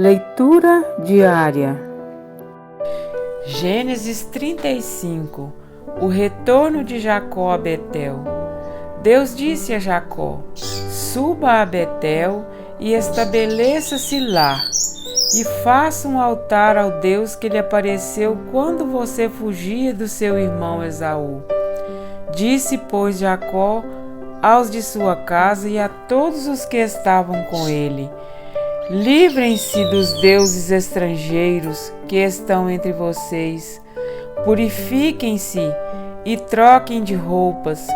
Leitura diária. Gênesis 35. O retorno de Jacó a Betel. Deus disse a Jacó: suba a Betel e estabeleça-se lá, e faça um altar ao Deus que lhe apareceu quando você fugia do seu irmão Esaú. Disse, pois, Jacó aos de sua casa e a todos os que estavam com ele: livrem-se dos deuses estrangeiros que estão entre vocês. Purifiquem-se e troquem de roupas.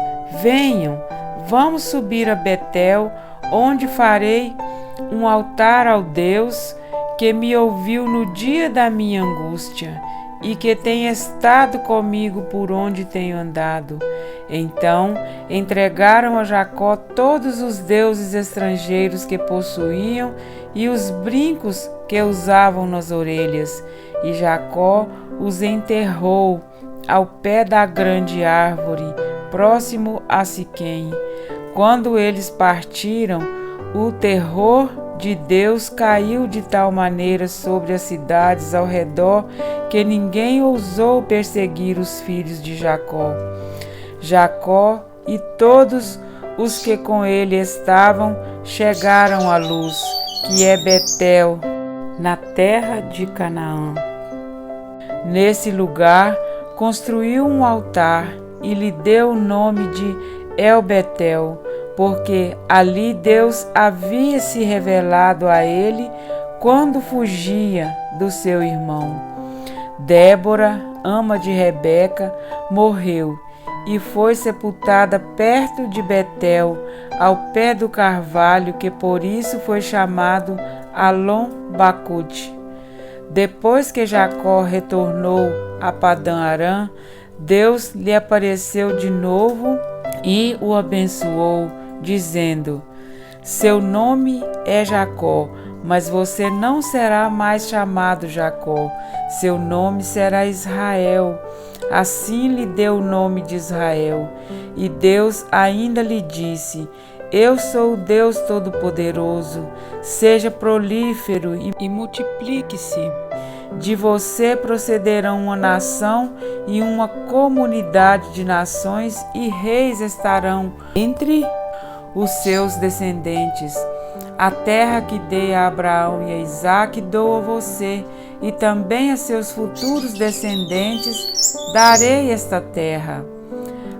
Venham, vamos subir a Betel, onde farei um altar ao Deus que me ouviu no dia da minha angústia e que tem estado comigo por onde tenho andado. Então entregaram a Jacó todos os deuses estrangeiros que possuíam e os brincos que usavam nas orelhas, e Jacó os enterrou ao pé da grande árvore, próximo a Siquém. Quando eles partiram, o terror de Deus caiu de tal maneira sobre as cidades ao redor que ninguém ousou perseguir os filhos de Jacó. Jacó e todos os que com ele estavam chegaram à luz, que é Betel, na terra de Canaã. Nesse lugar construiu um altar e lhe deu o nome de El-Betel, porque ali Deus havia se revelado a ele quando fugia do seu irmão. Débora, ama de Rebeca, morreu e foi sepultada perto de Betel, ao pé do carvalho, que por isso foi chamado Alon-Bacuth. Depois que Jacó retornou a Padã-Arã, Deus lhe apareceu de novo e o abençoou, dizendo: seu nome é Jacó, mas você não será mais chamado Jacó, seu nome será Israel. Assim lhe deu o nome de Israel. E Deus ainda lhe disse: eu sou o Deus Todo-Poderoso, seja prolífero e multiplique-se. De você procederão uma nação e uma comunidade de nações, e reis estarão entre os seus descendentes. A terra que dei a Abraão e a Isaque dou a você, e também a seus futuros descendentes darei esta terra.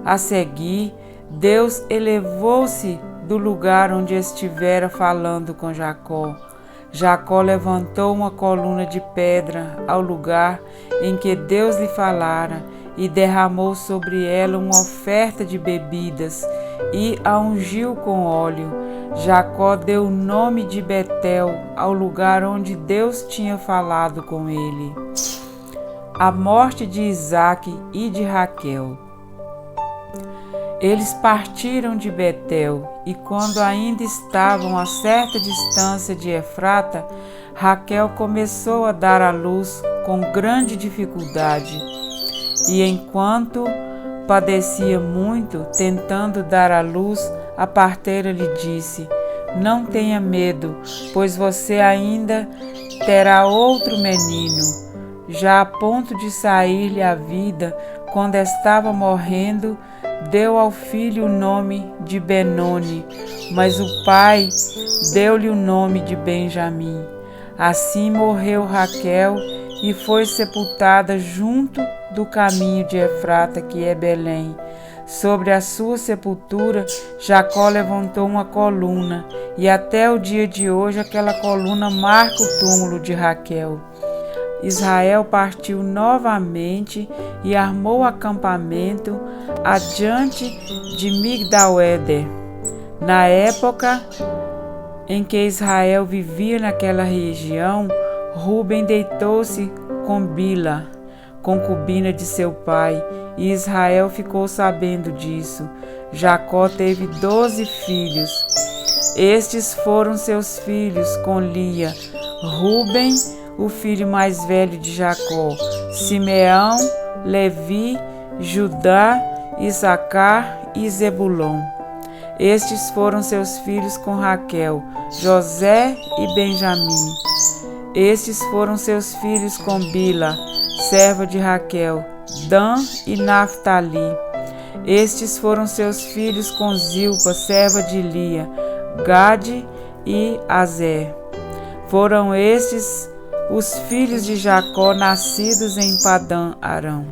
A seguir, Deus elevou-se do lugar onde estivera falando com Jacó. Jacó levantou uma coluna de pedra ao lugar em que Deus lhe falara e derramou sobre ela uma oferta de bebidas e a ungiu com óleo. Jacó deu o nome de Betel ao lugar onde Deus tinha falado com ele. A morte de Isaque e de Raquel. Eles partiram de Betel, e quando ainda estavam a certa distância de Efrata, Raquel começou a dar à luz com grande dificuldade. E enquanto padecia muito, tentando dar à luz, a parteira lhe disse: não tenha medo, pois você ainda terá outro menino. Já a ponto de sair-lhe a vida, quando estava morrendo, deu ao filho o nome de Benoni, mas o pai deu-lhe o nome de Benjamim. Assim morreu Raquel e foi sepultada junto do caminho de Efrata, que é Belém. Sobre a sua sepultura, Jacó levantou uma coluna, e até o dia de hoje aquela coluna marca o túmulo de Raquel. Israel partiu novamente e armou acampamento adiante de Migdal-Eder. Na época em que Israel vivia naquela região, Ruben deitou-se com Bila, concubina de seu pai, e Israel ficou sabendo disso. Jacó teve 12 filhos. Estes foram seus filhos com Lia: Ruben, o filho mais velho de Jacó, Simeão, Levi, Judá, Issacar e Zebulon. Estes foram seus filhos com Raquel, José e Benjamim. Estes foram seus filhos com Bila, serva de Raquel, Dan e Naphtali. Estes foram seus filhos com Zilpa, serva de Lia, Gade e Azer. Foram estes os filhos de Jacó nascidos em Padã Arã.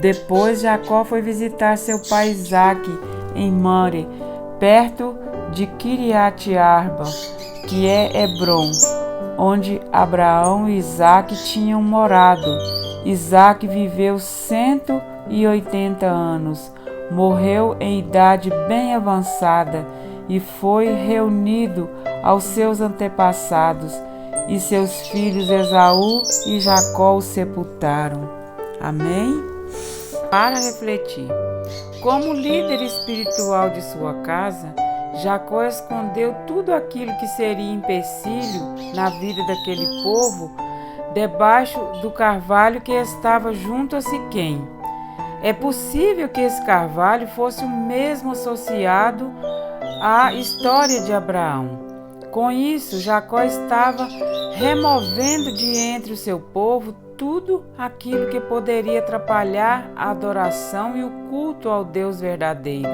Depois Jacó foi visitar seu pai Isaque em Mamre, perto de Quiriate-Arba, que é Hebrom, onde Abraão e Isaque tinham morado. Isaque viveu 180 anos, morreu em idade bem avançada e foi reunido aos seus antepassados, e seus filhos Esaú e Jacó o sepultaram. Amém? Para refletir, como líder espiritual de sua casa, Jacó escondeu tudo aquilo que seria empecilho na vida daquele povo debaixo do carvalho que estava junto a Siquém. É possível que esse carvalho fosse o mesmo associado à história de Abraão. Com isso, Jacó estava removendo de entre o seu povo tudo aquilo que poderia atrapalhar a adoração e o culto ao Deus verdadeiro.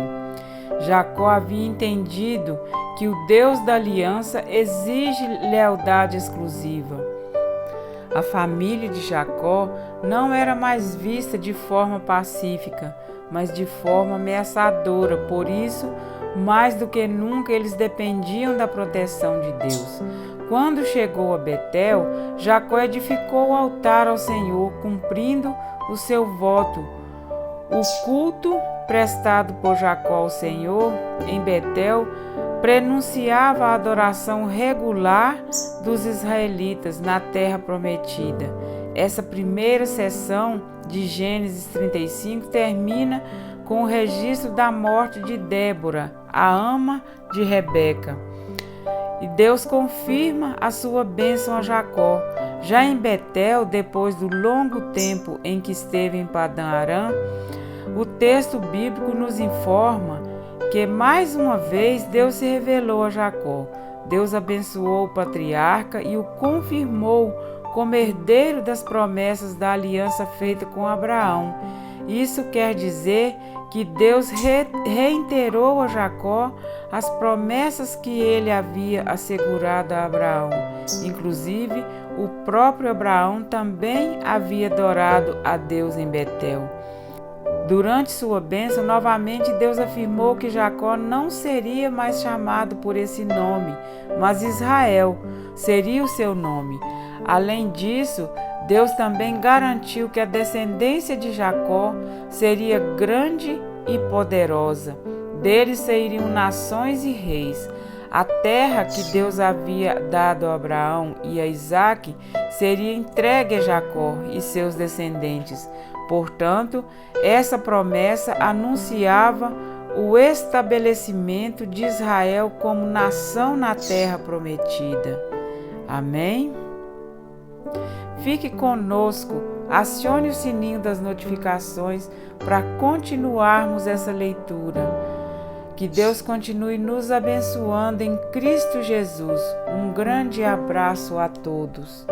Jacó havia entendido que o Deus da aliança exige lealdade exclusiva. A família de Jacó não era mais vista de forma pacífica, mas de forma ameaçadora. Por isso, mais do que nunca, eles dependiam da proteção de Deus. Quando chegou a Betel, Jacó edificou o altar ao Senhor, cumprindo o seu voto. O culto prestado por Jacó ao Senhor em Betel prenunciava a adoração regular dos israelitas na terra prometida. Essa primeira seção de Gênesis 35 termina com o registro da morte de Débora, a ama de Rebeca. E Deus confirma a sua bênção a Jacó. Já em Betel, depois do longo tempo em que esteve em Padã Arã, o texto bíblico nos informa que mais uma vez Deus se revelou a Jacó. Deus abençoou o patriarca e o confirmou como herdeiro das promessas da aliança feita com Abraão. Isso quer dizer que Deus reiterou a Jacó as promessas que ele havia assegurado a Abraão. Inclusive, o próprio Abraão também havia adorado a Deus em Betel. Durante sua bênção, novamente Deus afirmou que Jacó não seria mais chamado por esse nome, mas Israel seria o seu nome. Além disso, Deus também garantiu que a descendência de Jacó seria grande e poderosa. Deles sairiam nações e reis. A terra que Deus havia dado a Abraão e a Isaque seria entregue a Jacó e seus descendentes. Portanto, essa promessa anunciava o estabelecimento de Israel como nação na terra prometida. Amém? Fique conosco, acione o sininho das notificações para continuarmos essa leitura. Que Deus continue nos abençoando em Cristo Jesus. Um grande abraço a todos.